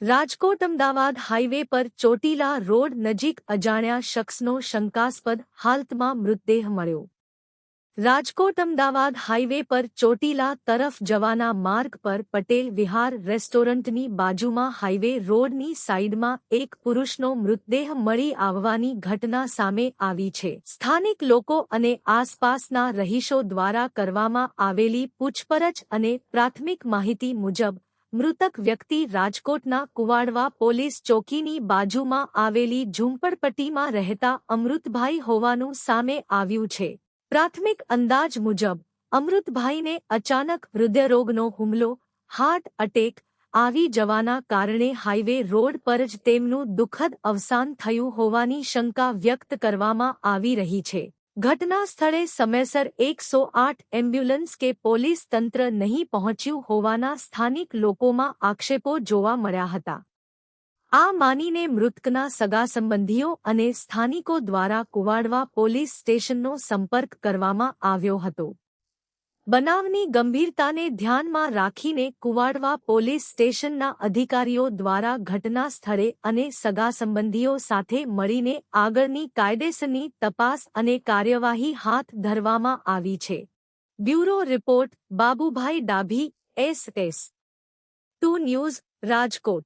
રાજકોટ-અમદાવાદ highway પર Chotila road નજીક અજાણ્યા શખ્સનો શંકાસ્પદ હાલતમાં મૃતદેહ મળ્યો. રાજકોટ-અમદાવાદ હાઈવે પર ચોટીલા તરફ જવાના માર્ગ પર પટેલ વિહાર રેસ્ટોરન્ટની બાજુમાં હાઈવે રોડની સાઈડમાં એક પુરુષનો મૃતદેહ મળી આવવાની ઘટના સામે આવી છે. સ્થાનિક લોકો અને આસપાસના રહીશો દ્વારા કરવામાં આવેલી પૂછપરછ અને પ્રાથમિક માહિતી મુજબ મૃતક વ્યક્તિ રાજકોટના કુવાડવા પોલીસ ચોકીની બાજુમાં આવેલી ઝૂંપડપટ્ટીમાં રહેતા અમૃતભાઈ હોવાનું સામે આવ્યું છે. પ્રાથમિક અંદાજ મુજબ અમૃતભાઈને અચાનક હૃદયરોગનો હુમલો, હાર્ટ અટેક આવી જવાના કારણે હાઈવે રોડ પર જ તેમનું દુઃખદ અવસાન થયું હોવાની શંકા વ્યક્ત કરવામાં આવી રહી છે. ઘટના સ્થળે સમયસર 108 એમ્બ્યુલન્સ કે પોલીસ તંત્ર નહીં પહોંચ્યું હોવાના સ્થાનિક લોકોમાં આક્ષેપો જોવા મળ્યા હતા. આ માનીને મૃતકના સગાસંબંધીઓ અને સ્થાનિકો દ્વારા કુવાડવા પોલીસ સ્ટેશનનો સંપર્ક કરવામાં આવ્યો હતો. બનાવની ગંભીરતાને ધ્યાનમાં રાખીને કુવાડવા પોલીસ સ્ટેશનના અધિકારીઓ દ્વારા ઘટના સ્થળે અને સગાસંબંધીઓ સાથે મળીને આગળની કાયદેસરની તપાસ અને કાર્યવાહી હાથ ધરવામાં આવી છે. Bureau report Babubhai Dabhi, SS2 news, Rajkot.